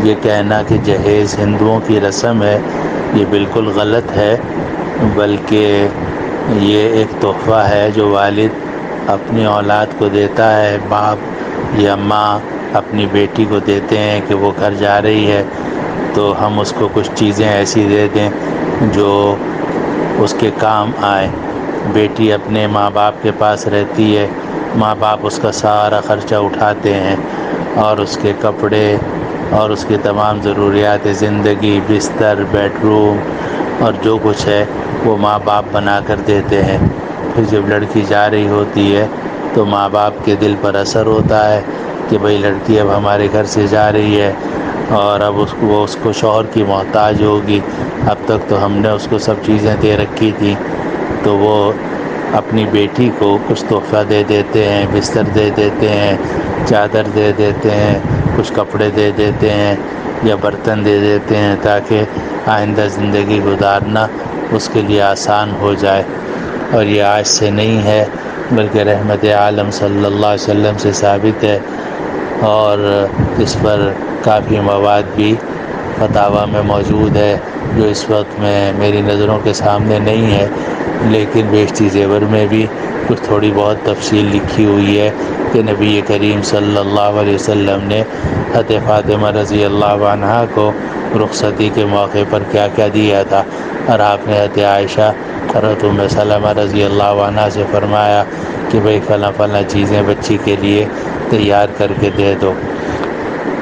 یہ کہنا کہ جہیز ہندوؤں کی رسم ہے یہ بالکل غلط ہے، بلکہ یہ ایک تحفہ ہے جو والد اپنی اولاد کو دیتا ہے، باپ یا ماں اپنی بیٹی کو دیتے ہیں کہ وہ گھر جا رہی ہے تو ہم اس کو کچھ چیزیں ایسی دے دیں جو اس کے کام آئے۔ بیٹی اپنے ماں باپ کے پاس رہتی ہے، ماں باپ اس کا سارا خرچہ اٹھاتے ہیں اور اس کے کپڑے اور اس کی تمام ضروریات زندگی، بستر، بیڈ روم اور جو کچھ ہے وہ ماں باپ بنا کر دیتے ہیں۔ پھر جب لڑکی جا رہی ہوتی ہے تو ماں باپ کے دل پر اثر ہوتا ہے کہ بھئی لڑکی اب ہمارے گھر سے جا رہی ہے اور اب وہ اس کو شوہر کی محتاج ہوگی، اب تک تو ہم نے اس کو سب چیزیں دے رکھی تھیں۔ تو وہ اپنی بیٹی کو کچھ تحفہ دے دیتے ہیں، بستر دے دیتے ہیں، چادر دے دیتے ہیں، کچھ کپڑے دے دیتے ہیں یا برتن دے دیتے ہیں تاکہ آئندہ زندگی گزارنا اس کے لیے آسان ہو جائے۔ اور یہ آج سے نہیں ہے بلکہ رحمت عالم صلی اللہ علیہ وسلم سے ثابت ہے، اور اس پر کافی مواد بھی فتاویٰ میں موجود ہے جو اس وقت میں میری نظروں کے سامنے نہیں ہے، لیکن بیشتی زیور میں بھی کچھ تھوڑی بہت تفصیل لکھی ہوئی ہے کہ نبی کریم صلی اللہ علیہ وسلم نے حضرت فاطمہ رضی اللہ عنہا کو رخصتی کے موقع پر کیا کیا دیا تھا، اور آپ نے حضرت عائشہ حضرت ام سلمہ رضی اللہ عنہا سے فرمایا کہ بھئی فلاں فلاں چیزیں بچی کے لیے تیار کر کے دے دو۔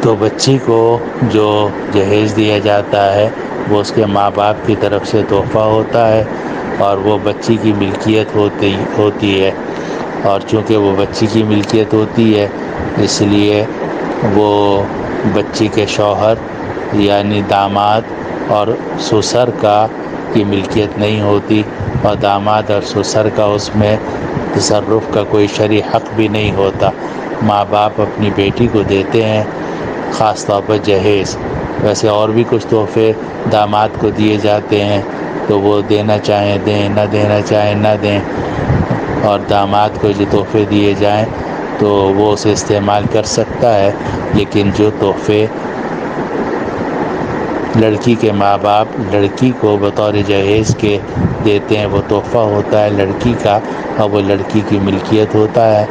تو بچی کو جو جہیز دیا جاتا ہے وہ اس کے ماں باپ کی طرف سے تحفہ ہوتا ہے اور وہ بچی کی ملکیت ہوتی ہے، اور چونکہ وہ بچی کی ملکیت ہوتی ہے اس لیے وہ بچی کے شوہر یعنی داماد اور سسر کی ملکیت نہیں ہوتی، اور داماد اور سسر کا اس میں تصرف کا کوئی شرعی حق بھی نہیں ہوتا۔ ماں باپ اپنی بیٹی کو دیتے ہیں خاص طور پر جہیز، ویسے اور بھی کچھ تحفے داماد کو دیے جاتے ہیں تو وہ دینا چاہیں دیں، نہ دینا چاہیں نہ دیں، اور داماد کو جو تحفے دیے جائیں تو وہ اسے استعمال کر سکتا ہے، لیکن جو تحفے لڑکی کے ماں باپ لڑکی کو بطور جہیز کے دیتے ہیں وہ تحفہ ہوتا ہے لڑکی کا، اور وہ لڑکی کی ملکیت ہوتا ہے،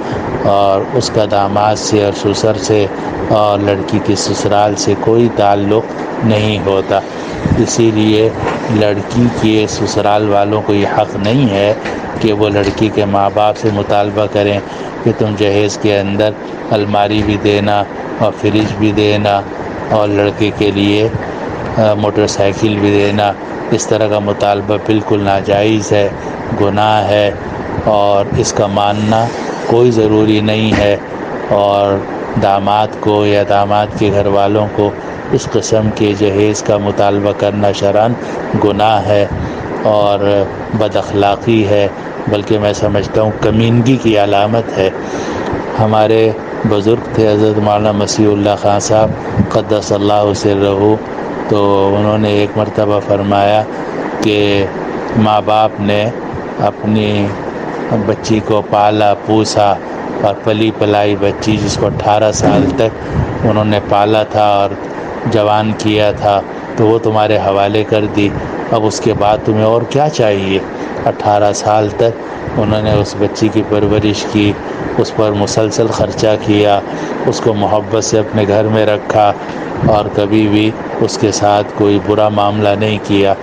اور اس کا داماد سے اور سسر سے اور لڑکی کے سسرال سے کوئی تعلق نہیں ہوتا۔ اسی لیے لڑکی کے سسرال والوں کو یہ حق نہیں ہے کہ وہ لڑکی کے ماں باپ سے مطالبہ کریں کہ تم جہیز کے اندر الماری بھی دینا اور فریج بھی دینا اور لڑکے کے لیے موٹر سائیکل بھی دینا۔ اس طرح کا مطالبہ بالکل ناجائز ہے، گناہ ہے، اور اس کا ماننا کوئی ضروری نہیں ہے، اور داماد کو یا داماد کے گھر والوں کو اس قسم کے جہیز کا مطالبہ کرنا شرعاً گناہ ہے اور بد اخلاقی ہے، بلکہ میں سمجھتا ہوں کمینگی کی علامت ہے۔ ہمارے بزرگ تھے حضرت مولانا مسیح اللہ خان صاحب قدس اللہ سرہ، تو انہوں نے ایک مرتبہ فرمایا کہ ماں باپ نے اپنی بچی کو پالا پوسا اور پلی پلائی بچی جس کو 18 سال تک انہوں نے پالا تھا اور جوان کیا تھا تو وہ تمہارے حوالے کر دی، اب اس کے بعد تمہیں اور کیا چاہیے؟ 18 سال تک انہوں نے اس بچی کی پرورش کی، اس پر مسلسل خرچہ کیا، اس کو محبت سے اپنے گھر میں رکھا اور کبھی بھی اس کے ساتھ کوئی برا معاملہ نہیں کیا۔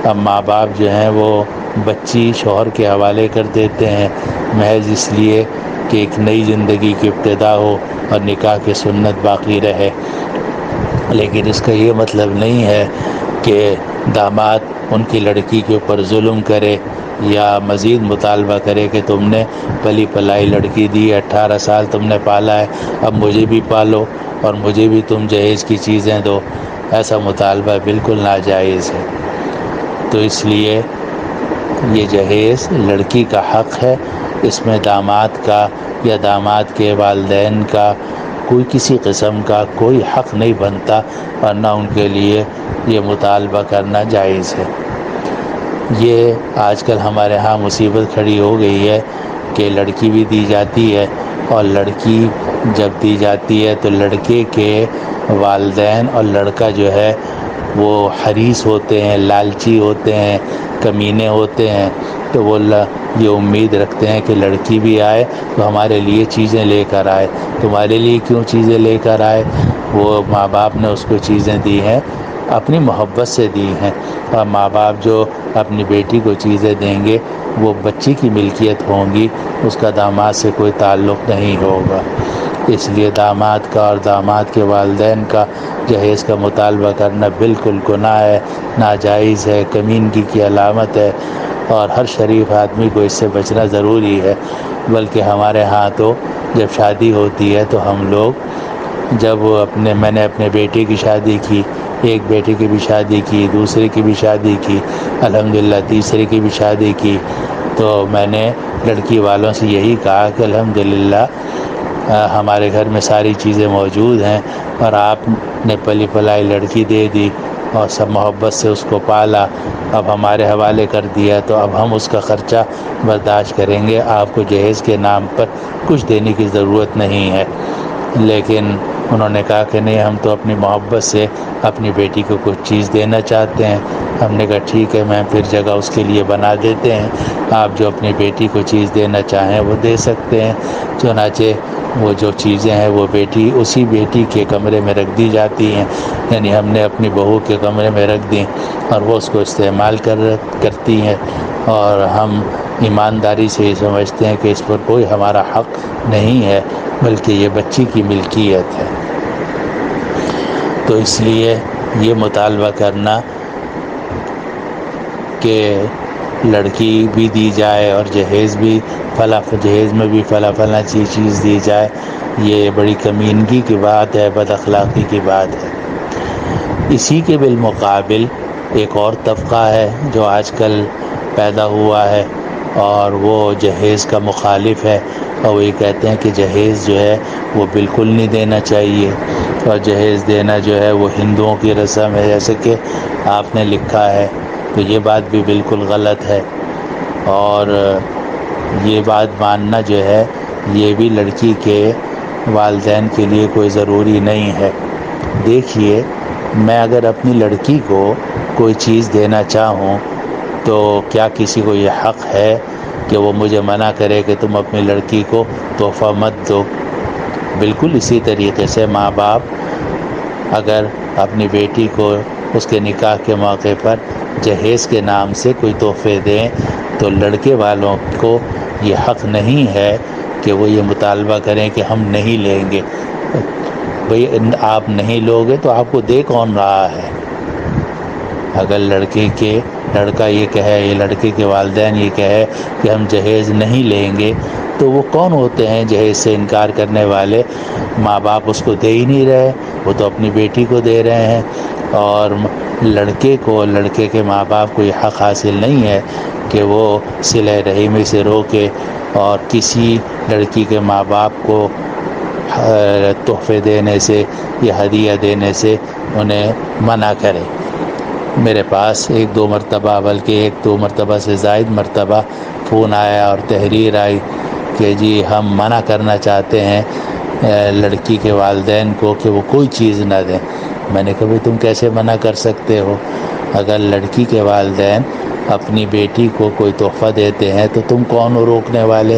اب ماں باپ جو ہیں وہ بچی شوہر کے حوالے کر دیتے ہیں محض اس لیے کہ ایک نئی زندگی کی ابتدا ہو اور نکاح کی سنت باقی رہے، لیکن اس کا یہ مطلب نہیں ہے کہ داماد ان کی لڑکی کے اوپر ظلم کرے یا مزید مطالبہ کرے کہ تم نے پلی پلائی لڑکی دی، 18 سال تم نے پالا ہے، اب مجھے بھی پالو اور مجھے بھی تم جہیز کی چیزیں دو۔ ایسا مطالبہ بالکل ناجائز ہے۔ تو اس لیے یہ جہیز لڑکی کا حق ہے، اس میں داماد کا یا داماد کے والدین کا کوئی کسی قسم کا کوئی حق نہیں بنتا، اور نہ ان کے لیے یہ مطالبہ کرنا جائز ہے۔ یہ آج کل ہمارے ہاں مصیبت کھڑی ہو گئی ہے کہ لڑکی بھی دی جاتی ہے اور لڑکی جب دی جاتی ہے تو لڑکے کے والدین اور لڑکا جو ہے وہ حریص ہوتے ہیں، لالچی ہوتے ہیں، کمینے ہوتے ہیں، تو وہ یہ امید رکھتے ہیں کہ لڑکی بھی آئے تو ہمارے لیے چیزیں لے کر آئے۔ تمہارے لیے کیوں چیزیں لے کر آئے؟ وہ ماں باپ نے اس کو چیزیں دی ہیں، اپنی محبت سے دی ہیں، اور ماں باپ جو اپنی بیٹی کو چیزیں دیں گے وہ بچی کی ملکیت ہوں گی، اس کا داماد سے کوئی تعلق نہیں ہوگا۔ اس لیے داماد کا اور داماد کے والدین کا جہیز کا مطالبہ کرنا بالکل گناہ ہے، ناجائز ہے، کمینگی کی علامت ہے، اور ہر شریف آدمی کو اس سے بچنا ضروری ہے۔ بلکہ ہمارے ہاں تو جب شادی ہوتی ہے تو ہم لوگ میں نے اپنے بیٹے کی شادی کی، ایک بیٹے کی بھی شادی کی، دوسرے کی بھی شادی کی، الحمدللہ تیسرے کی بھی شادی کی، تو میں نے لڑکی والوں سے یہی کہا کہ الحمدللہ ہمارے گھر میں ساری چیزیں موجود ہیں، اور آپ نے پلی پلائی لڑکی دے دی اور سب محبت سے اس کو پالا، اب ہمارے حوالے کر دیا، تو اب ہم اس کا خرچہ برداشت کریں گے، آپ کو جہیز کے نام پر کچھ دینے کی ضرورت نہیں ہے۔ لیکن انہوں نے کہا کہ نہیں، ہم تو اپنی محبت سے اپنی بیٹی کو کچھ چیز دینا چاہتے ہیں۔ ہم نے کہا ٹھیک ہے، میں پھر جگہ اس کے لیے بنا دیتے ہیں، آپ جو اپنی بیٹی کو چیز دینا چاہیں وہ دے سکتے ہیں۔ چنانچہ وہ جو چیزیں ہیں وہ اسی بیٹی کے کمرے میں رکھ دی جاتی ہیں، یعنی ہم نے اپنی بہو کے کمرے میں رکھ دیں اور وہ اس کو استعمال کرتی ہیں، اور ہم ایمانداری سے یہ سمجھتے ہیں کہ اس پر کوئی ہمارا حق نہیں ہے، بلکہ یہ بچی کی ملکیت ہے۔ تو اس لیے یہ مطالبہ کرنا کہ لڑکی بھی دی جائے اور جہیز میں بھی فلاں چیز دی جائے، یہ بڑی کمینگی کی بات ہے، بد اخلاقی کی بات ہے۔ اسی کے بالمقابل ایک اور طبقہ ہے جو آج کل پیدا ہوا ہے، اور وہ جہیز کا مخالف ہے، اور وہ یہ کہتے ہیں کہ جہیز جو ہے وہ بالکل نہیں دینا چاہیے، اور جہیز دینا جو ہے وہ ہندوؤں کی رسم ہے، جیسے کہ آپ نے لکھا ہے، تو یہ بات بھی بالکل غلط ہے۔ اور یہ بات ماننا جو ہے یہ بھی لڑکی کے والدین کے لیے کوئی ضروری نہیں ہے۔ دیکھیے، میں اگر اپنی لڑکی کو کوئی چیز دینا چاہوں تو کیا کسی کو یہ حق ہے کہ وہ مجھے منع کرے کہ تم اپنی لڑکی کو تحفہ مت دو؟ بالکل اسی طریقے سے ماں باپ اگر اپنی بیٹی کو اس کے نکاح کے موقع پر جہیز کے نام سے کوئی تحفے دیں تو لڑکے والوں کو یہ حق نہیں ہے کہ وہ یہ مطالبہ کریں کہ ہم نہیں لیں گے۔ بھئی آپ نہیں لوگے تو آپ کو دے کون رہا ہے؟ اگر لڑکا یہ کہے، یہ لڑکے کے والدین یہ کہے کہ ہم جہیز نہیں لیں گے، تو وہ کون ہوتے ہیں جہیز سے انکار کرنے والے؟ ماں باپ اس کو دے ہی نہیں رہے، وہ تو اپنی بیٹی کو دے رہے ہیں، اور لڑکے کے ماں باپ کو یہ حق حاصل نہیں ہے کہ وہ صلہ رحمی سے روکے اور کسی لڑکی کے ماں باپ کو تحفے دینے سے یا ہدیہ دینے سے انہیں منع کرے۔ میرے پاس ایک دو مرتبہ سے زائد مرتبہ فون آیا اور تحریر آئی کہ جی ہم منع کرنا چاہتے ہیں لڑکی کے والدین کو کہ وہ کوئی چیز نہ دیں۔ میں نے کہا تم کیسے منع کر سکتے ہو؟ اگر لڑکی کے والدین اپنی بیٹی کو کوئی تحفہ دیتے ہیں تو تم کون ہو روکنے والے؟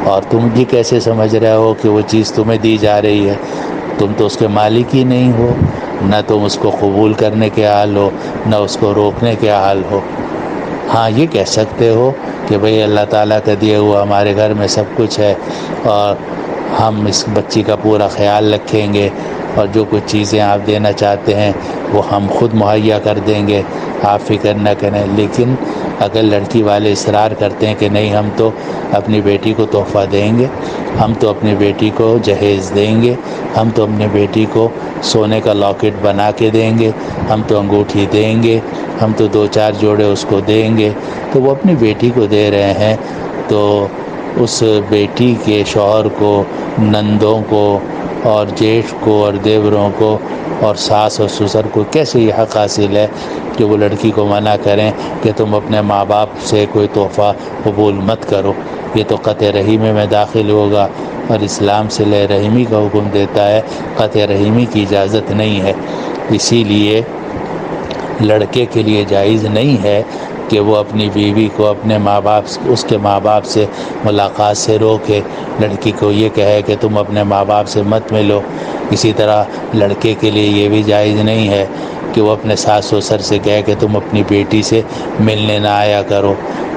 اور تم یہ کیسے سمجھ رہے ہو کہ وہ چیز تمہیں دی جا رہی ہے؟ تم تو اس کے مالک ہی نہیں ہو، نہ تم اس کو قبول کرنے کے حال ہو، نہ اس کو روکنے کے حال ہو۔ ہاں یہ کہہ سکتے ہو کہ بھئی اللہ تعالیٰ کا دیا ہوا ہمارے گھر میں سب کچھ ہے، اور ہم اس بچی کا پورا خیال رکھیں گے، اور جو کچھ چیزیں آپ دینا چاہتے ہیں وہ ہم خود مہیا کر دیں گے، آپ فکر نہ کریں۔ لیکن اگر لڑکی والے اصرار کرتے ہیں کہ نہیں ہم تو اپنی بیٹی کو تحفہ دیں گے، ہم تو اپنی بیٹی کو جہیز دیں گے، ہم تو اپنی بیٹی کو سونے کا لاکٹ بنا کے دیں گے، ہم تو انگوٹھی دیں گے، ہم تو 2-4 جوڑے اس کو دیں گے، تو وہ اپنی بیٹی کو دے رہے ہیں، تو اس بیٹی کے شوہر کو، نندوں کو اور جیٹھ کو اور دیوروں کو اور ساس اور سسر کو کیسے یہ حق حاصل ہے کہ وہ لڑکی کو منع کریں کہ تم اپنے ماں باپ سے کوئی تحفہ قبول مت کرو؟ یہ تو قطع رحمی میں داخل ہوگا، اور اسلام صلہ رحمی کا حکم دیتا ہے، قطع رحمی کی اجازت نہیں ہے۔ اسی لیے لڑکے کے لیے جائز نہیں ہے کہ وہ اپنی بیوی کو اپنے ماں باپ اس کے ماں باپ سے ملاقات سے روکے، لڑکی کو یہ کہے کہ تم اپنے ماں باپ سے مت ملو۔ اسی طرح لڑکے کے لیے یہ بھی جائز نہیں ہے کہ وہ اپنے ساس سسر سے کہے کہ تم اپنی بیٹی سے ملنے نہ آیا کرو،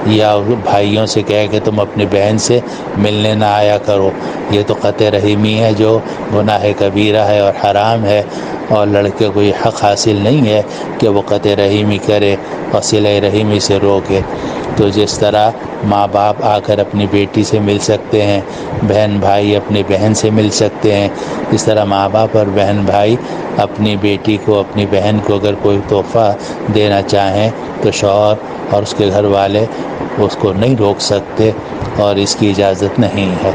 یا بھائیوں سے کہے کہ تم اپنی بہن سے ملنے نہ آیا کرو۔ یہ تو قطع رحمی ہے جو گناہ کبیرہ ہے اور حرام ہے، اور لڑکے کو یہ حق حاصل نہیں ہے کہ وہ قطع رحمی کرے اور صلہ رحمی سے روکے۔ تو جس طرح ماں باپ آ کر اپنی بیٹی سے مل سکتے ہیں، بہن بھائی اپنی بہن سے مل سکتے ہیں، اس طرح ماں باپ اور بہن بھائی اپنی بیٹی کو، اپنی بہن کو اگر کوئی تحفہ دینا چاہیں تو شوہر اور اس کے گھر والے اس کو نہیں روک سکتے، اور اس کی اجازت نہیں ہے۔